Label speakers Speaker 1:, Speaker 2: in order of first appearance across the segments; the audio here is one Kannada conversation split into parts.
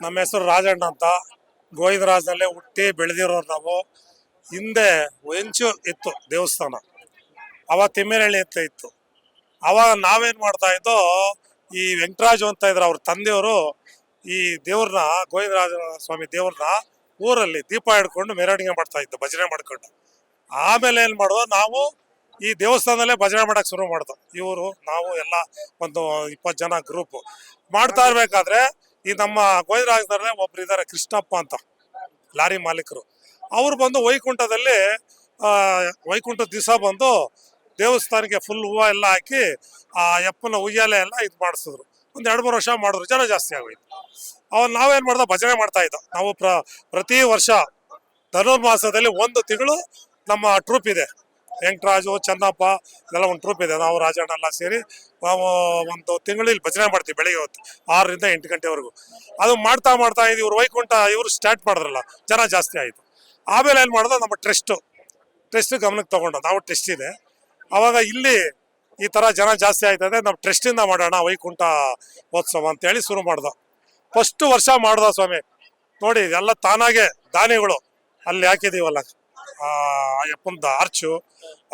Speaker 1: ನಮ್ಮ ಹೆಸರು ರಾಜಣ್ಣ ಅಂತ. ಗೋವಿಂದರಾಜನಲ್ಲೇ ಹುಟ್ಟಿ ಬೆಳೆದಿರೋರು ನಾವು. ಹಿಂದೆ ಹೆಂಚು ಇತ್ತು ದೇವಸ್ಥಾನ, ಅವಾಗ ತಿಮ್ಮೇರಳ್ಳಿ ಅಂತ ಇತ್ತು. ಅವಾಗ ನಾವೇನ್ ಮಾಡ್ತಾ ಇದ್ದೋ, ಈ ವೆಂಕಟರಾಜು ಅಂತ ಇದ್ರು ಅವ್ರ ತಂದೆಯವರು, ಈ ದೇವ್ರನ್ನ ಗೋವಿಂದರಾಜ ಸ್ವಾಮಿ ದೇವ್ರನ್ನ ಊರಲ್ಲಿ ದೀಪ ಹಿಡ್ಕೊಂಡು ಮೆರವಣಿಗೆ ಮಾಡ್ತಾ ಇದ್ದು, ಭಜನೆ ಮಾಡ್ಕೊಂಡು. ಆಮೇಲೆ ಏನ್ ಮಾಡುವ, ನಾವು ಈ ದೇವಸ್ಥಾನದಲ್ಲೇ ಭಜನೆ ಮಾಡಕ್ ಶುರು ಮಾಡ್ದು. ಇವರು ನಾವು ಎಲ್ಲ ಒಂದು 20 ಜನ ಗ್ರೂಪ್ ಮಾಡ್ತಾ ಇರ್ಬೇಕಾದ್ರೆ, ಈ ನಮ್ಮ ಗೋವಿಂದರಾಜನಲ್ಲೇ ಒಬ್ರು ಇದಾರೆ, ಕೃಷ್ಣಪ್ಪ ಅಂತ, ಲಾರಿ ಮಾಲೀಕರು. ಅವ್ರು ಬಂದು ವೈಕುಂಠದಲ್ಲಿ ವೈಕುಂಠದ ದಿವಸ ಬಂದು ದೇವಸ್ಥಾನಕ್ಕೆ ಫುಲ್ ಹೂವು ಎಲ್ಲ ಹಾಕಿ ಆ ಯಪ್ಪನ ಉಯ್ಯಾಲೆ ಎಲ್ಲ ಇದು ಮಾಡಿಸಿದ್ರು. ಒಂದ್ 2-3 ವರ್ಷ ಮಾಡಿದ್ರು, ಜನ ಜಾಸ್ತಿ ಆಗೋಯ್ತು. ಅವಾಗ ನಾವೇನ್ ಮಾಡ್ದ, ಭಜನೆ ಮಾಡ್ತಾ ಇದ್ದ. ನಾವು ಪ್ರತಿ ವರ್ಷ ಧನುರ್ಮಾಸದಲ್ಲಿ 1 ತಿಂಗಳು ನಮ್ಮ ಟ್ರೂಪ್ ಇದೆ. ವೆಂಕಟರಾಜು, ಚಂದಪ್ಪ ಇದೆಲ್ಲ ಒಂದು ಟ್ರೂಪ್ ಇದೆ. ನಾವು ರಾಜಣ್ಣ ಎಲ್ಲ ಸೇರಿ ನಾವು 1 ತಿಂಗಳು ಇಲ್ಲಿ ಭಜನೆ ಮಾಡ್ತೀವಿ, ಬೆಳಿಗ್ಗೆ ಹೊತ್ತು 6ರಿಂದ 8 ಗಂಟೆವರೆಗೂ. ಅದು ಮಾಡ್ತಾ ಮಾಡ್ತಾ ಇದು ಇವ್ರು ವೈಕುಂಠ ಇವರು ಸ್ಟಾರ್ಟ್ ಮಾಡಿದ್ರಲ್ಲ, ಜನ ಜಾಸ್ತಿ ಆಯಿತು. ಆಮೇಲೆ ಏನು ಮಾಡೋದು, ನಮ್ಮ ಟ್ರಸ್ಟ್ ಗಮನಕ್ಕೆ ತಗೊಂಡು, ನಾವು ಟ್ರಸ್ಟ್ ಇದೆ. ಅವಾಗ ಇಲ್ಲಿ ಈ ಥರ ಜನ ಜಾಸ್ತಿ ಆಯ್ತದೆ, ನಮ್ಮ ಟ್ರಸ್ಟಿಂದ ಮಾಡೋಣ ವೈಕುಂಠ ಉತ್ಸವ ಅಂತೇಳಿ ಶುರು ಮಾಡ್ದ. ಫಸ್ಟ್ ವರ್ಷ ಮಾಡ್ದ ಸ್ವಾಮಿ. ನೋಡಿ ಎಲ್ಲ ತಾನಾಗೆ ದಾನಿಗಳು ಅಲ್ಲಿ ಹಾಕಿದೀವಲ್ಲ, ಅಯ್ಯಪ್ಪಂದ ಆರ್ಚು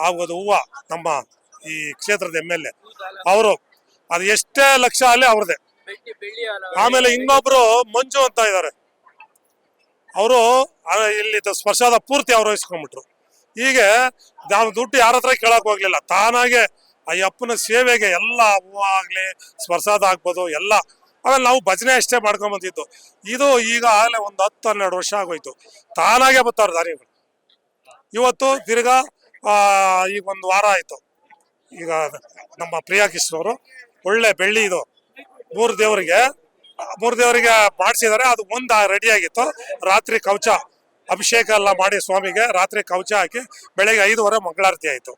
Speaker 1: ಆಗೋದು ಹೂವು, ನಮ್ಮ ಈ ಕ್ಷೇತ್ರದ MLA ಅವರು, ಅದು ಎಷ್ಟೇ ಲಕ್ಷ ಅಲ್ಲಿ ಅವ್ರದೇ. ಆಮೇಲೆ ಇನ್ನೊಬ್ರು ಮಂಜು ಅಂತ ಇದ್ದಾರೆ, ಅವರು ಇಲ್ಲಿ ಸ್ಪರ್ಶದ ಪೂರ್ತಿ ಅವ್ರು ವಹಿಸ್ಕೊಂಡ್ಬಿಟ್ರು. ಹೀಗೆ ನಾವು ದುಡ್ಡು ಯಾರ ಹತ್ರ ಕೇಳಕ್ ಹೋಗ್ಲಿಲ್ಲ, ತಾನಾಗೆ ಅಯ್ಯಪ್ಪನ ಸೇವೆಗೆ ಎಲ್ಲ ಹೂವು ಆಗ್ಲಿ, ಸ್ಪರ್ಶದ ಆಗ್ಬೋದು ಎಲ್ಲ. ಆಮೇಲೆ ನಾವು ಭಜನೆ ಅಷ್ಟೇ ಮಾಡ್ಕೊಂಡ್ ಬಂದಿದ್ದು. ಇದು ಈಗ ಆಗಲೇ ಒಂದು 10-12 ವರ್ಷ ಆಗೋಯ್ತು, ತಾನಾಗೆ ಬರ್ತಾವ್ರು ದಾನಿಗಳು. ಇವತ್ತು ತಿರ್ಗಾ ಈಗ 1 ವಾರ ಆಯ್ತು, ಈಗ ನಮ್ಮ ಪ್ರಿಯಾಕೃಷ್ಣವರು ಒಳ್ಳೆ ಬೆಳ್ಳಿ ಇದು 3 ದೇವರಿಗೆ ಮಾಡಿಸಿದ್ದಾರೆ. ಅದು ಒಂದು ರೆಡಿ ಆಗಿತ್ತು. ರಾತ್ರಿ ಕವಚ ಅಭಿಷೇಕ ಎಲ್ಲ ಮಾಡಿ ಸ್ವಾಮಿಗೆ ರಾತ್ರಿ ಕವಚ ಹಾಕಿ ಬೆಳಗ್ಗೆ 5:30 ಮಂಗಳಾರತಿ ಆಯ್ತು.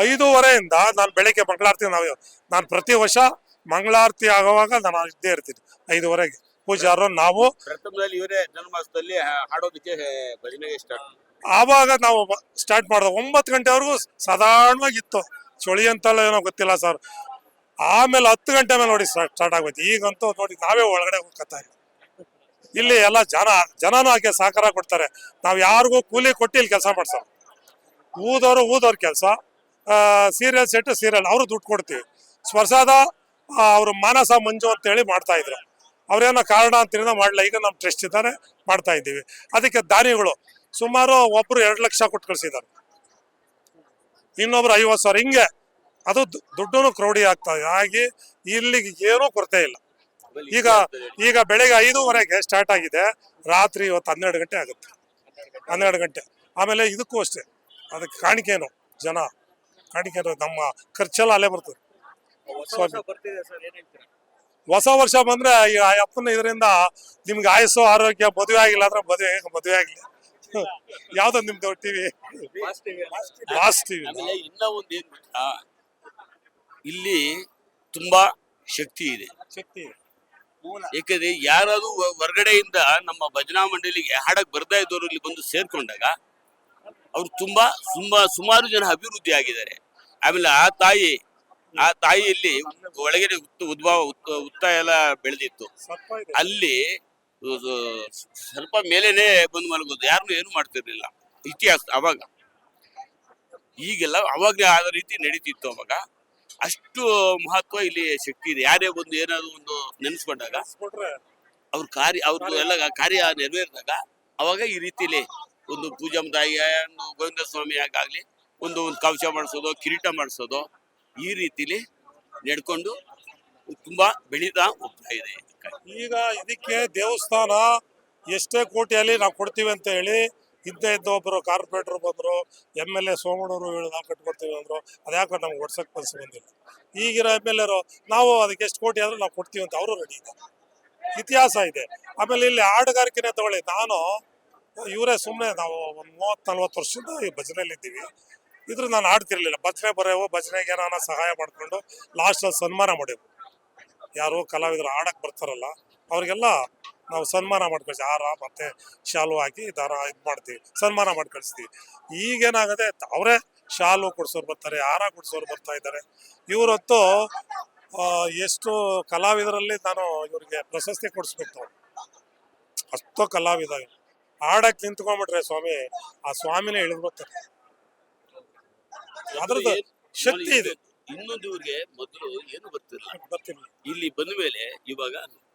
Speaker 1: 5:30ಇಂದ ನಾನು ಬೆಳಗ್ಗೆ ಮಂಗಳಾರತಿ, ನಾನು ಪ್ರತಿ ವರ್ಷ ಮಂಗಳಾರತಿ ಆಗುವಾಗ ನಾನು ಇದ್ದೇ ಇರ್ತೀನಿ 5:30ಗೆ. ಪೂಜಾರು ನಾವು
Speaker 2: ಇವರೇ ಧನುರ್ಮಾಸದಲ್ಲಿ ಹಾಡೋದಕ್ಕೆ ಭಜನೆಗೆ ಸ್ಟಾರ್ಟ್.
Speaker 1: ಆವಾಗ ನಾವು ಸ್ಟಾರ್ಟ್ ಮಾಡಿದ 9 ಗಂಟೆವರೆಗೂ ಸಾಧಾರಣವಾಗಿತ್ತು. ಚಳಿ ಅಂತಲ್ಲ ಏನೋ ಗೊತ್ತಿಲ್ಲ ಸರ್. ಆಮೇಲೆ 10 ಗಂಟೆ ಮೇಲೆ ನೋಡಿ ಸ್ಟಾರ್ಟ್ ಆಗೋಯ್ತು. ಈಗಂತೂ ನೋಡಿ ನಾವೇ ಒಳಗಡೆ ಹೋಗ್ತಾ ಇಲ್ಲಿ ಎಲ್ಲ ಜನನೂ ಹಾಕಿ ಸಹಕಾರ ಕೊಡ್ತಾರೆ. ನಾವು ಯಾರಿಗೂ ಕೂಲಿ ಕೊಟ್ಟು ಇಲ್ಲಿ ಕೆಲಸ ಮಾಡ್ಸೋ, ಊದೋರ್ ಕೆಲಸ. ಸೀರಿಯಲ್ ಸೆಟ್ ಸೀರಿಯಲ್ ಅವರು ದುಡ್ಡು ಕೊಡ್ತೀವಿ. ಸ್ಪರ್ಶದ ಅವರು ಮಾನಸ ಮಂಜು ಅಂತೇಳಿ ಮಾಡ್ತಾ ಇದ್ರು. ಅವ್ರೇನೋ ಕಾರಣ ಅಂತ ಮಾಡಲ್ಲ, ಈಗ ನಮ್ಮ ಟ್ರಸ್ಟ್ ಇದ್ದಾರೆ ಮಾಡ್ತಾ ಇದ್ದೀವಿ. ಅದಕ್ಕೆ ದಾನಿಗಳು ಸುಮಾರು ಒಬ್ರು 2 ಲಕ್ಷ ಕೊಟ್ಟು ಕಳಿಸಿದ್ದಾರೆ, ಇನ್ನೊಬ್ರು 50,000. ಹಿಂಗೆ ಅದು ದುಡ್ಡು ಕ್ರೌಡಿ ಆಗ್ತದೆ. ಹಾಗೆ ಇಲ್ಲಿಗೆ ಏನೂ ಕೊರತೆ ಇಲ್ಲ. ಈಗ ಬೆಳಗ್ಗೆ 5:30ಗೆ ಸ್ಟಾರ್ಟ್ ಆಗಿದೆ, ರಾತ್ರಿ ಇವತ್ತು 12 ಗಂಟೆ ಆಗುತ್ತೆ. 12 ಗಂಟೆ ಆಮೇಲೆ ಇದಕ್ಕೂ ಅಷ್ಟೇ, ಅದಕ್ಕೆ ಕಾಣಿಕೆನು ಜನ ಕಾಣಿಕೆನು ನಮ್ಮ ಖರ್ಚೆಲ್ಲ ಅಲ್ಲೇ ಬರ್ತದೆ. ಹೊಸ ವರ್ಷ ಬಂದ್ರೆ ಈ ಅಪ್ಪನ ಇದರಿಂದ ನಿಮ್ಗೆ ಆಯಸ್ಸು ಆರೋಗ್ಯ, ಮದುವೆ ಆಗಿಲ್ಲ ಅಂದ್ರೆ ಮದುವೆ ಆಗ್ಲಿ. ಯಾವ್ದು ನಿಮ್ದು ಟಿವಿ? Mass TV.
Speaker 2: ಇನ್ನ ಒಂದ್ ಏನ್ ಗೊತ್ತಾ, ಇಲ್ಲಿ ತುಂಬಾ ಶಕ್ತಿ ಇದೆ. ಯಾಕಂದ್ರೆ ಯಾರಾದ್ರೂ ಹೊರಗಡೆಯಿಂದ ನಮ್ಮ ಭಜನಾ ಮಂಡಳಿಗೆ ಹಾಡಕ್ ಬರ್ತಾ ಇದ್ದವರು ಇಲ್ಲಿ ಬಂದು ಸೇರ್ಕೊಂಡಾಗ ಅವ್ರು ಸುಮಾರು ಜನ ಅಭಿವೃದ್ಧಿ ಆಗಿದ್ದಾರೆ. ಆಮೇಲೆ ಆ ತಾಯಿಯಲ್ಲಿ ಒಳಗಡೆ ಉತ್ತ ಎಲ್ಲ ಬೆಳೆದಿತ್ತು. ಅಲ್ಲಿ ಸ್ವಲ್ಪ ಮೇಲೇನೆ ಬಂದು ಮಲಗೋದು, ಯಾರನ್ನು ಏನು ಮಾಡ್ತಿರ್ಲಿಲ್ಲ ಇತಿಹಾಸ ಅವಾಗ. ಈಗೆಲ್ಲ ಅವಾಗ ಆದ ರೀತಿ ನಡೀತಿತ್ತು. ಅವಾಗ ಅಷ್ಟು ಮಹತ್ವ ಇಲ್ಲಿ ಶಕ್ತಿ ಇದೆ. ಯಾರೇ ಒಂದು ಏನಾದ್ರು ಒಂದು ನೆನೆಸ್ಕೊಂಡಾಗ ಅವ್ರದ್ದು ಎಲ್ಲ ಕಾರ್ಯ ನೆರವೇರಿದಾಗ ಅವಾಗ ಈ ರೀತಿಲಿ ಒಂದು ಪೂಜಾ ತಾಯಿಗೆ, ಗೋವಿಂದ ಸ್ವಾಮಿ ಆಗ್ಲಿ ಒಂದು ಕವಚ ಮಾಡಿಸೋದು, ಕಿರೀಟ ಮಾಡಿಸೋದು, ಈ ರೀತಿಲಿ ನಡ್ಕೊಂಡು ತುಂಬಾ ಬೆಳೀತಾ ಹೋಗ್ತಾ ಇದೆ.
Speaker 1: ಈಗ ಇದಕ್ಕೆ ದೇವಸ್ಥಾನ ಎಷ್ಟೇ ಕೋಟಿಯಲ್ಲಿ ನಾವು ಕೊಡ್ತೀವಿ ಅಂತ ಹೇಳಿ ಇದ್ದ ಒಬ್ಬರು ಕಾರ್ಪೊರೇಟರ್ ಬಂದ್ರು, MLA ಸೋಮಣ್ಣವರು ನಾವು ಕಟ್ಕೊಡ್ತೀವಿ ಅಂದ್ರು. ಅದ್ಯಾಕೆ ನಮ್ಗೆ ಒಡ್ಸಕ್ ಮನಸ್ಸು ಬಂದಿಲ್ಲ. ಈಗಿರೋ MLA ನಾವು ಅದಕ್ಕೆ ಎಷ್ಟು ಕೋಟಿ ಆದ್ರೂ ನಾವು ಕೊಡ್ತೀವಿ ಅಂತ ಅವರು ರೆಡಿ ಇದೆ. ಇತಿಹಾಸ ಇದೆ. ಆಮೇಲೆ ಇಲ್ಲಿ ಹಾಡುಗಾರಿಕೆನೆ ತಗೊಳ್ಳಿ, ಇವರೇ ಸುಮ್ಮನೆ ನಾವು ಒಂದು 30-40 ವರ್ಷದಿಂದ ಈ ಭಜನೆಯಲ್ಲಿ ಇದ್ದೀವಿ. ಇದ್ರ ನಾನು ಆಡ್ತಿರ್ಲಿಲ್ಲ. ಭಜನೆ ಬರೋವು, ಭಜನೆಗೆ ಏನಾನ ಸಹಾಯ ಮಾಡ್ಕೊಂಡು ಲಾಸ್ಟಲ್ಲಿ ಸನ್ಮಾನ ಮಾಡೇವು. ಯಾರು ಕಲಾವಿದರು ಆಡಕ್ ಬರ್ತಾರಲ್ಲ ಅವ್ರಿಗೆಲ್ಲ ನಾವು ಸನ್ಮಾನ ಮಾಡಿ ಕಳಿಸಿ, ಹಾರ ಮತ್ತೆ ಶಾಲು ಹಾಕಿ ದಾರ ಇದು ಮಾಡ್ತೀವಿ, ಸನ್ಮಾನ ಮಾಡಿ ಕಳಿಸ್ತೀವಿ. ಈಗೇನಾಗದೆ, ಅವರೇ ಶಾಲು ಕೊಡ್ಸೋರು ಬರ್ತಾರೆ, ಹಾರ ಕೊಡ್ಸೋರು ಬರ್ತಾ ಇದ್ದಾರೆ. ಇವರೊತ್ತು ಎಷ್ಟು ಕಲಾವಿದರಲ್ಲಿ ನಾನು ಇವರಿಗೆ ಪ್ರಶಸ್ತಿ ಕೊಡಿಸ್ಬೇಕು. ಅಷ್ಟು ಕಲಾವಿದ ಇವ್ನು. ಹಾಡಕ್ ನಿಂತ್ಕೊಂಡ್ಬಿಟ್ರೆ ಸ್ವಾಮಿ, ಆ ಸ್ವಾಮಿನೇ ಇಳಿದು ಬರ್ತಾರೆ. ಅದ್ರದ್ದು ಶಕ್ತಿ ಇದೆ.
Speaker 2: ಇನ್ನೊಂದು ಇವ್ರಿಗೆ ಮೊದಲು ಏನು ಬರ್ತಿಲ್ಲ,
Speaker 1: ಬರ್ತೀನಿ
Speaker 2: ಇಲ್ಲಿ ಬಂದ ಮೇಲೆ ಇವಾಗ ಆಡ್ತಾರೆ.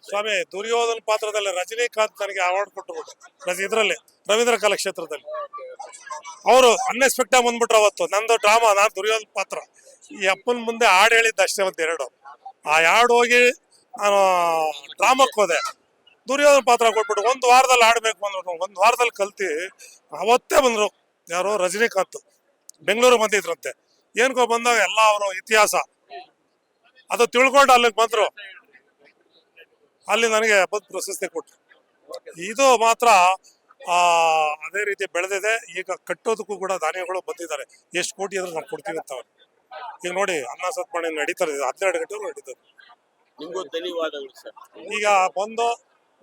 Speaker 1: ಸ್ವಾಮಿ. ದುರ್ಯೋಧನ ಪಾತ್ರದಲ್ಲಿ ರಜನಿಕಾಂತ್ ನನಗೆ ಅವಾರ್ಡ್ ಕೊಟ್ಟರು ಇದ್ರಲ್ಲಿ ರವೀಂದ್ರ ಕಲಾಕ್ಷೇತ್ರದಲ್ಲಿ. ಅವರು ಅನ್ಎಕ್ಸ್ಪೆಕ್ಟ್ ಆಗಿ ಬಂದ್ಬಿಟ್ರು ಅವತ್ತು. ನಂದು ಡ್ರಾಮಾ, ನಾನು ದುರ್ಯೋಧನ ಪಾತ್ರ. ಈ ಅಪ್ಪನ ಮುಂದೆ ಹಾಡು ಹೇಳಿದ್ದ ಅಷ್ಟೇ ಒಂದೆರಡು. ಆ ಹಾಡು ಹೋಗಿ ನಾನು ಡ್ರಾಮಕ್ಕೆ ಹೋದೆ. ದುರ್ಯೋಧನ ಪಾತ್ರ ಕೊಟ್ಬಿಟ್ಟು ಒಂದು ವಾರದಲ್ಲಿ ಆಡ್ಬೇಕು ಅಂದ್ಬಿಟ್ಟು ಒಂದು ವಾರದಲ್ಲಿ ಕಲ್ತಿ ಅವತ್ತೇ ಬಂದ್ರು. ಯಾರು? ರಜನಿಕಾಂತ್ ಬೆಂಗಳೂರು ಬಂದಿದ್ರಂತೆ. ಏನ್ಕೋ ಬಂದಾಗ ಎಲ್ಲ ಅವರು ಇತಿಹಾಸ ಅದು ತಿಳ್ಕೊಂಡು ಅಲ್ಲಿಗೆ ಬಂದ್ರು. ಅಲ್ಲಿ ನನಗೆ ಬಂದು ಪ್ರಶಸ್ತಿ ಕೊಟ್ಟರು. ಇದು ಮಾತ್ರ ಅದೇ ರೀತಿ ಬೆಳೆದಿದೆ. ಈಗ ಕಟ್ಟೋದಕ್ಕೂ ಕೂಡ ದಾನಿಗಳು ಬಂದಿದ್ದಾರೆ. ಎಷ್ಟು ಕೋಟಿ ಆದ್ರೂ ನಾವು ಕೊಡ್ತೀವಿ ಅಂತ ಅವ್ರು. ಈಗ ನೋಡಿ, ಅನ್ನ ಸತ್ಪಣೆ ನಡೀತಾರೆ, 12 ಗಂಟೆವರೆಗೂ ನಡೀತಾರೆ.
Speaker 2: ನಿಮ್ಗೂ ಧನ್ಯವಾದಗಳು ಸರ್.
Speaker 1: ಈಗ ಬಂದು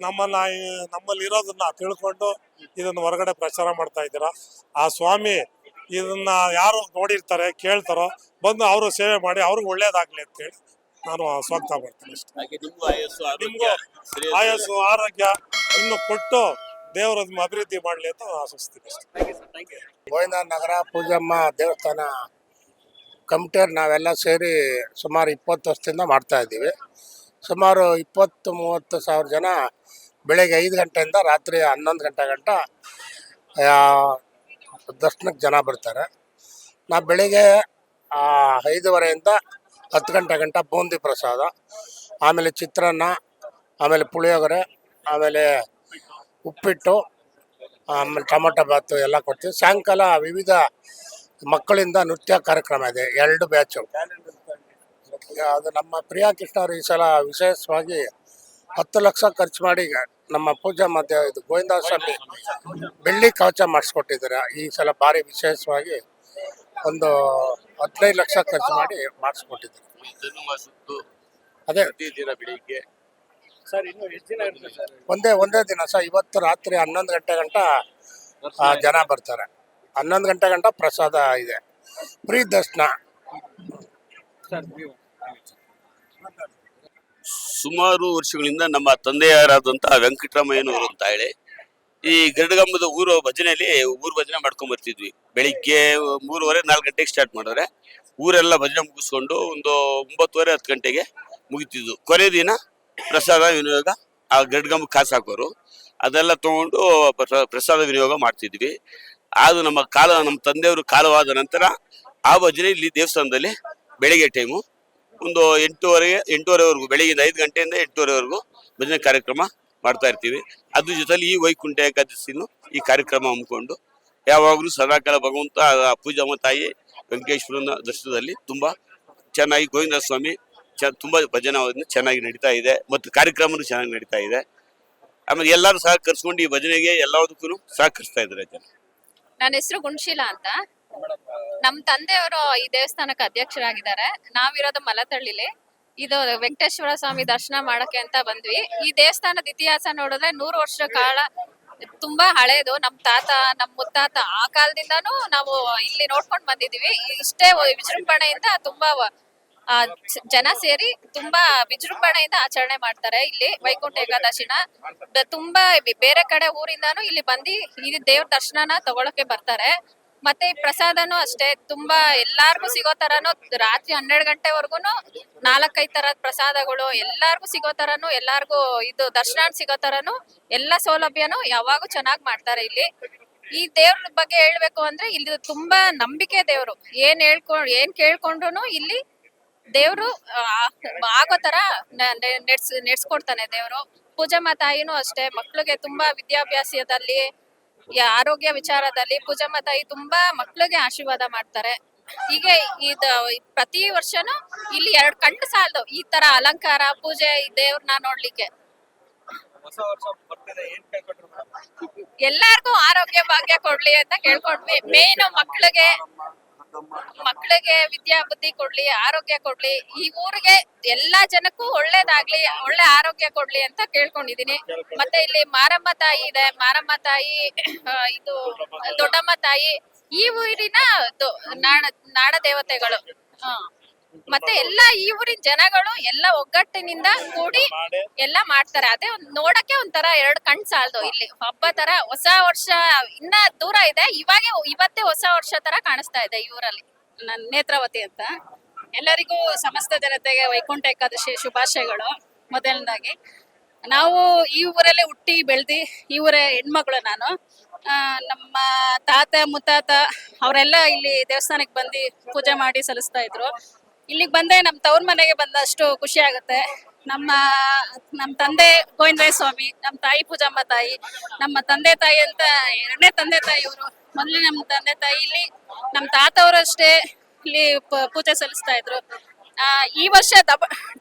Speaker 1: ನಮ್ಮಲ್ಲಿ ಇರೋದನ್ನ ತಿಳ್ಕೊಂಡು ಇದನ್ನ ಹೊರಗಡೆ ಪ್ರಚಾರ ಮಾಡ್ತಾ ಇದ್ದೀರಾ. ಆ ಸ್ವಾಮಿ ಇದನ್ನ ಯಾರು ನೋಡಿರ್ತಾರೆ, ಕೇಳ್ತಾರೋ, ಬಂದು ಅವರು ಸೇವೆ ಮಾಡಿ ಅವ್ರಿಗೆ ಒಳ್ಳೇದಾಗ್ಲಿ ಅಂತೇಳಿ ನಾನು ಸ್ವಾಗತ ಮಾಡ್ತೀನಿ ಅಷ್ಟೇ.
Speaker 2: ಹಾಗೆ ನಿಮ್ಗೂ ಆಯಸ್ಸು,
Speaker 1: ನಿಮ್ಗೂ
Speaker 2: ಆರೋಗ್ಯ,
Speaker 1: ಆಯಸ್ಸು, ಆರೋಗ್ಯ ಇನ್ನು ಕೊಟ್ಟು ದೇವರು ಅಭಿವೃದ್ಧಿ ಮಾಡ್ಲಿ ಅಂತ ಆಶಿಸ್ತೀನಿ ಅಷ್ಟೇ.
Speaker 3: ಗೋವಿಂದ ನಗರ ಪೂಜಮ್ಮ ದೇವಸ್ಥಾನ ಕಮಿಟಿಯವ್ರು ನಾವೆಲ್ಲ ಸೇರಿ ಸುಮಾರು 20 ವರ್ಷದಿಂದ ಮಾಡ್ತಾ ಇದ್ದೀವಿ. ಸುಮಾರು 20-30 ಸಾವಿರ ಜನ ಬೆಳಗ್ಗೆ 5 ಗಂಟೆಯಿಂದ ರಾತ್ರಿ 11 ಗಂಟೆ ಗಂಟ ದರ್ಶನಕ್ಕೆ ಜನ ಬರ್ತಾರೆ. ನಾವು ಬೆಳಿಗ್ಗೆ 5:30ಯಿಂದ 10 ಗಂಟೆ ಗಂಟ ಬೂಂದಿ ಪ್ರಸಾದ, ಆಮೇಲೆ ಚಿತ್ರಾನ್ನ, ಆಮೇಲೆ ಪುಳಿಯೋಗರೆ, ಆಮೇಲೆ ಉಪ್ಪಿಟ್ಟು, ಆಮೇಲೆ ಟೊಮೊಟೊ ಬಾತು ಎಲ್ಲ ಕೊಡ್ತೀವಿ. ಸಾಯಂಕಾಲ ವಿವಿಧ ಮಕ್ಕಳಿಂದ ನೃತ್ಯ ಕಾರ್ಯಕ್ರಮ ಇದೆ, 2 ಬ್ಯಾಚು. ಅದು ನಮ್ಮ ಪ್ರಿಯಾ ಕೃಷ್ಣ ಅವರು ಈ ಸಲ ವಿಶೇಷವಾಗಿ 10 ಲಕ್ಷ ಖರ್ಚು ಮಾಡಿ ನಮ್ಮ ಪೂಜಾ ಮಧ್ಯ ಇದು ಗೋವಿಂದ ಸ್ವಾಮಿ ಬೆಳ್ಳಿ ಕವಚ ಮಾಡಿಸ್ಕೊಟ್ಟಿದ್ದಾರೆ. ಈ ಸಲ ಭಾರಿ ವಿಶೇಷವಾಗಿ ಒಂದು 15 ಲಕ್ಷ ಖರ್ಚು ಮಾಡಿ ಮಾಡಿಸ್ಕೊಟ್ಟಿದ್ದಾರೆ. ಅದೇ
Speaker 2: ದಿನ ಬೆಳಿಗ್ಗೆ
Speaker 4: ಸರ್ ಇನ್ನು ಎಷ್ಟು ದಿನ ಇರುತ್ತೆ ಸರ್?
Speaker 3: ಒಂದೇ ದಿನ ಸರ್. ಇವತ್ತು ರಾತ್ರಿ 11 ಗಂಟೆ ಗಂಟ ಜನ ಬರ್ತಾರೆ. 11 ಗಂಟೆ ಗಂಟ ಪ್ರಸಾದ ಇದೆ, ಫ್ರೀ ದರ್ಶನ.
Speaker 4: ಸರ್ ನೀವು
Speaker 2: ಸುಮಾರು ವರ್ಷಗಳಿಂದ ನಮ್ಮ ತಂದೆಯಾರಾದಂತಹ ವೆಂಕಟರಾಮಯ್ಯನವರು ಅಂತ ಹೇಳಿ ಈ ಗರುಡಗಂಬದ ಊರು ಭಜನೆಯಲ್ಲಿ ಭಜನೆ ಮಾಡ್ಕೊಂಡ್ ಬರ್ತಿದ್ವಿ. ಬೆಳಿಗ್ಗೆ 3:30-4 ಗಂಟೆಗೆ ಸ್ಟಾರ್ಟ್ ಮಾಡಿದ್ರೆ ಊರೆಲ್ಲ ಭಜನೆ ಮುಗಿಸ್ಕೊಂಡು ಒಂದು 9:30-10 ಗಂಟೆಗೆ ಮುಗಿತಿದ್ವು. ಕೊನೆ ದಿನ ಪ್ರಸಾದ ವಿನಿಯೋಗ ಆ ಗರುಡಗಂಬ ಕಾಸು ಹಾಕೋರು ಅದೆಲ್ಲ ತಗೊಂಡು ಪ್ರಸಾದ ವಿನಿಯೋಗ ಮಾಡ್ತಿದ್ವಿ. ಅದು ನಮ್ಮ ತಂದೆಯವರು ಕಾಲವಾದ ನಂತರ ಆ ಭಜನೆ ಇಲ್ಲಿ ದೇವಸ್ಥಾನದಲ್ಲಿ ಬೆಳಿಗ್ಗೆ ಟೈಮು ಒಂದು 8:30ವರೆಗೂ, ಬೆಳಿಗ್ಗೆ 5 ಗಂಟೆಯಿಂದ 8:30ವರೆಗೂ ಭಜನೆ ಕಾರ್ಯಕ್ರಮ ಮಾಡ್ತಾ ಇರ್ತೀವಿ. ಅದ್ರ ಜೊತೆಲಿ ಈ ವೈಕುಂಠ ಏಕಾದಶಿನೂ ಈ ಕಾರ್ಯಕ್ರಮ ಹಮ್ಮಿಕೊಂಡು ಯಾವಾಗಲೂ ಸದಾಕಾಲ ಭಗವಂತ ಪೂಜಮ್ಮ ತಾಯಿ ವೆಂಕಟೇಶ್ವರನ ದರ್ಶನದಲ್ಲಿ ತುಂಬಾ ಚೆನ್ನಾಗಿ ಗೋವಿಂದ ಸ್ವಾಮಿ ತುಂಬಾ ಭಜನೆ ಚೆನ್ನಾಗಿ ನಡೀತಾ ಇದೆ ಮತ್ತು ಕಾರ್ಯಕ್ರಮನೂ ಚೆನ್ನಾಗಿ ನಡೀತಾ ಇದೆ. ಆಮೇಲೆ ಎಲ್ಲರೂ ಸಹಕರಿಸ್ಕೊಂಡು ಈ ಭಜನೆಗೆ ಎಲ್ಲದಕ್ಕೂ ಸಹಕರಿಸ್ತಾ ಇದ್ದಾರೆ ಜನ.
Speaker 5: ನನ್ನ ಹೆಸರು ಗುಣಶೀಲ ಅಂತ. ನಮ್ ತಂದೆಯವರು ಈ ದೇವಸ್ಥಾನಕ್ಕೆ ಅಧ್ಯಕ್ಷರಾಗಿದ್ದಾರೆ. ನಾವಿರೋದು ಮಲತಳ್ಳಿಲಿ. ಇದು ವೆಂಕಟೇಶ್ವರ ಸ್ವಾಮಿ ದರ್ಶನ ಮಾಡಕ್ಕೆ ಅಂತ ಬಂದ್ವಿ. ಈ ದೇವಸ್ಥಾನದ ಇತಿಹಾಸ ನೋಡಿದ್ರೆ 100 ವರ್ಷ ಕಾಲ ತುಂಬಾ ಹಳೇದು. ನಮ್ ತಾತ, ನಮ್ ಮುತ್ತಾತ ಆ ಕಾಲದಿಂದಾನು ನಾವು ಇಲ್ಲಿ ನೋಡ್ಕೊಂಡ್ ಬಂದಿದೀವಿ. ಇಷ್ಟೇ ವಿಜೃಂಭಣೆಯಿಂದ ತುಂಬಾ ಜನ ಸೇರಿ ತುಂಬಾ ವಿಜೃಂಭಣೆಯಿಂದ ಆಚರಣೆ ಮಾಡ್ತಾರೆ. ಇಲ್ಲಿ ವೈಕುಂಠ ಏಕಾದಶಿನ ತುಂಬಾ ಬೇರೆ ಕಡೆ ಊರಿಂದಾನು ಇಲ್ಲಿ ಬಂದು ಈ ದೇವ್ರ ದರ್ಶನನ ತಗೊಳಕ್ಕೆ ಬರ್ತಾರೆ. ಮತ್ತೆ ಈ ಪ್ರಸಾದನು ಅಷ್ಟೇ ತುಂಬಾ ಎಲ್ಲಾರ್ಗು ಸಿಗೋ ತರಾನು ರಾತ್ರಿ 12 ಗಂಟೆವರೆಗೂನು 4-5 ತರದ ಪ್ರಸಾದಗಳು ಎಲ್ಲಾರ್ಗು ಸಿಗೋ ತರಾನು, ಎಲ್ಲಾರ್ಗು ಇದು ದರ್ಶನ ಸಿಗೋ ತರಾನು ಎಲ್ಲ ಸೌಲಭ್ಯನು ಯಾವಾಗೂ ಚೆನ್ನಾಗ್ ಮಾಡ್ತಾರೆ ಇಲ್ಲಿ. ಈ ದೇವ್ರ ಬಗ್ಗೆ ಹೇಳ್ಬೇಕು ಅಂದ್ರೆ ಇಲ್ಲಿ ತುಂಬಾ ನಂಬಿಕೆ ದೇವ್ರು. ಏನ್ ಕೇಳ್ಕೊಂಡ್ರು ಇಲ್ಲಿ ದೇವ್ರು ಆಗೋ ತರ ನೆಡ್ಸ್ಕೊಡ್ತಾನೆ ದೇವ್ರು. ಪೂಜಮ್ಮ ತಾಯಿನೂ ಅಷ್ಟೇ ಮಕ್ಳಿಗೆ ತುಂಬಾ ವಿದ್ಯಾಭ್ಯಾಸದಲ್ಲಿ, ಆರೋಗ್ಯ ವಿಚಾರದಲ್ಲಿ ಪೂಜಮ್ಮ ತಾಯಿ ತುಂಬಾ ಮಕ್ಳಿಗೆ ಆಶೀರ್ವಾದ ಮಾಡ್ತಾರೆ. ಹೀಗೆ ಪ್ರತಿ ವರ್ಷನೂ ಇಲ್ಲಿ 2 ಕಣ್ಣು ಸಾಲದು ಈ ತರ ಅಲಂಕಾರ ಪೂಜೆ ಈ ದೇವ್ರನ್ನ ನೋಡ್ಲಿಕ್ಕೆ.
Speaker 4: ಹೊಸ ವರ್ಷ ಬರ್ತಿದೆ, ಏನ್ ಕೇಳ್ಕೊಂಡ್ರು ಮೇಡಮ್?
Speaker 5: ಎಲ್ಲಾರ್ಗು ಆರೋಗ್ಯ ಭಾಗ್ಯ ಕೊಡ್ಲಿ ಅಂತ ಕೇಳ್ಕೊಂಡ್ವಿ. ಮೇನ್ ಮಕ್ಳಿಗೆ ವಿದ್ಯಾ ಬುದ್ಧಿ ಕೊಡ್ಲಿ, ಆರೋಗ್ಯ ಕೊಡ್ಲಿ, ಈ ಊರಿಗೆ ಎಲ್ಲಾ ಜನಕ್ಕೂ ಒಳ್ಳೇದಾಗ್ಲಿ, ಒಳ್ಳೆ ಆರೋಗ್ಯ ಕೊಡ್ಲಿ ಅಂತ ಕೇಳ್ಕೊಂಡಿದೀನಿ. ಮತ್ತೆ ಇಲ್ಲಿ ಮಾರಮ್ಮ ತಾಯಿ ಇದೆ. ಮಾರಮ್ಮ ತಾಯಿ ಇದು ದೊಡ್ಡಮ್ಮ ತಾಯಿ ಈ ಊರಿನ ನಾಡ ದೇವತೆಗಳು. ಮತ್ತೆ ಎಲ್ಲ ಈ ಊರಿನ ಜನಗಳು ಎಲ್ಲ ಒಗ್ಗಟ್ಟಿನಿಂದ ಕೂಡಿ ಎಲ್ಲ ಮಾಡ್ತಾರೆ. ಅದೇ ನೋಡಕ್ಕೆ ಒಂಥರ ಎರಡು ಕಣ್ ಸಾಲದು. ಇಲ್ಲಿ ಹಬ್ಬ ತರ ಹೊಸ ವರ್ಷ ಇನ್ನ ದೂರ ಇದೆ, ಇವತ್ತೇ ಹೊಸ ವರ್ಷ ತರ ಕಾಣಿಸ್ತಾ ಇದೆ ಈ ಊರಲ್ಲಿ. ನನ್ನ ನೇತ್ರಾವತಿ ಅಂತ. ಎಲ್ಲರಿಗೂ ಸಮಸ್ತ ಜನತೆಗೆ ವೈಕುಂಠ ಏಕಾದಶಿ ಶುಭಾಶಯಗಳು. ಮೊದಲನೇದಾಗಿ ನಾವು ಈ ಊರಲ್ಲೇ ಹುಟ್ಟಿ ಬೆಳೆದಿ, ಈ ಊರ ಹೆಣ್ಮಗಳು ನಾನು. ನಮ್ಮ ತಾತ ಮುತ್ತಾತ ಅವರೆಲ್ಲ ಇಲ್ಲಿ ದೇವಸ್ಥಾನಕ್ಕೆ ಬಂದು ಪೂಜೆ ಮಾಡಿ ಸಲ್ಲಿಸ್ತಾ ಇದ್ರು. ಇಲ್ಲಿಗೆ ಬಂದ್ರೆ ನಮ್ಮ ತವ್ರ ಮನೆಗೆ ಬಂದಷ್ಟು ಖುಷಿ ಆಗುತ್ತೆ. ನಮ್ಮ ತಂದೆ ಗೋವಿಂದರಾಯ ಸ್ವಾಮಿ, ನಮ್ಮ ತಾಯಿ ಪೂಜಮ್ಮ ತಾಯಿ, ನಮ್ಮ ತಂದೆ ತಾಯಿ ಅಂತ ಎರಡನೇ ತಂದೆ ತಾಯಿ ಇವರು. ಮೊದಲೇ ನಮ್ಮ ತಂದೆ ತಾಯಿ ಇಲ್ಲಿ, ನಮ್ಮ ತಾತ ಅವರು ಅಷ್ಟೇ ಇಲ್ಲಿ ಪೂಜೆ ಸಲ್ಲಿಸ್ತಾ ಇದ್ರು. ಈ ವರ್ಷ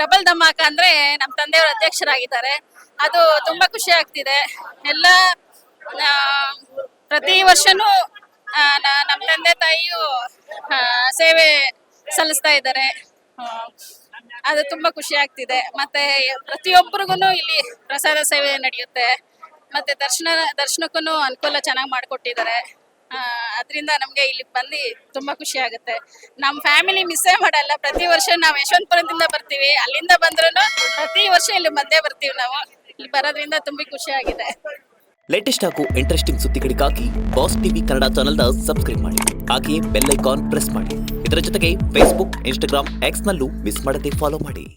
Speaker 5: ಡಬಲ್ ಧಮಾಕ ಅಂದ್ರೆ ನಮ್ಮ ತಂದೆಯವರು ಅಧ್ಯಕ್ಷರಾಗಿದ್ದಾರೆ. ಅದು ತುಂಬಾ ಖುಷಿ ಆಗ್ತಿದೆ. ಎಲ್ಲ ಪ್ರತಿ ವರ್ಷನೂ ನಮ್ಮ ತಂದೆ ತಾಯಿಯು ಸೇವೆ ಸಲ್ಲಿಸ್ತಾ ಇದ್ದಾರೆ. ಅದು ತುಂಬಾ ಖುಷಿ ಆಗ್ತಿದೆ. ಮತ್ತೆ ಪ್ರತಿಯೊಬ್ಬರಿಗೂ ಇಲ್ಲಿ ಪ್ರಸಾದ ಸೇವೆ ನಡೆಯುತ್ತೆ. ಮತ್ತೆ ದರ್ಶನಕ್ಕೂ ಅನುಕೂಲ ಚೆನ್ನಾಗಿ ಮಾಡಿಕೊಟ್ಟಿದ್ದಾರೆ. ಅದರಿಂದ ನಮ್ಗೆ ಇಲ್ಲಿ ಬಂದು ತುಂಬಾ ಖುಷಿ ಆಗುತ್ತೆ. ನಮ್ಮ ಫ್ಯಾಮಿಲಿ ಮಿಸ್ಸೇ ಮಾಡಲ್ಲ. ಪ್ರತಿ ವರ್ಷ ನಾವು ಯಶವಂತಪುರದಿಂದ ಬರ್ತೀವಿ, ಅಲ್ಲಿಂದ ಬಂದ್ರು ಪ್ರತಿ ವರ್ಷ ಇಲ್ಲಿ ಬಂದೇ ಬರ್ತೀವಿ. ನಾವು ಇಲ್ಲಿ ಬರೋದ್ರಿಂದ ತುಂಬಾ ಖುಷಿ ಆಗಿದೆ.
Speaker 6: ಲೇಟೆಸ್ಟ್ ಹಾಗೂ ಇಂಟ್ರೆಸ್ಟಿಂಗ್ ಸುದ್ದಿಗಳಿಗಾಗಿ ಬಾಸ್ ಟಿವಿ ಕನ್ನಡ ಚಾನೆಲ್ನ ಸಬ್ಸ್ಕ್ರೈಬ್ ಮಾಡಿ. ಹಾಗೆಯೇ ಬೆಲ್ ಐಕಾನ್ ಪ್ರೆಸ್ ಮಾಡಿ. ಇದರ ಜೊತೆಗೆ ಫೇಸ್ಬುಕ್, ಇನ್ಸ್ಟಾಗ್ರಾಮ್, ಎಕ್ಸ್ನಲ್ಲೂ ಮಿಸ್ ಮಾಡದೆ ಫಾಲೋ ಮಾಡಿ.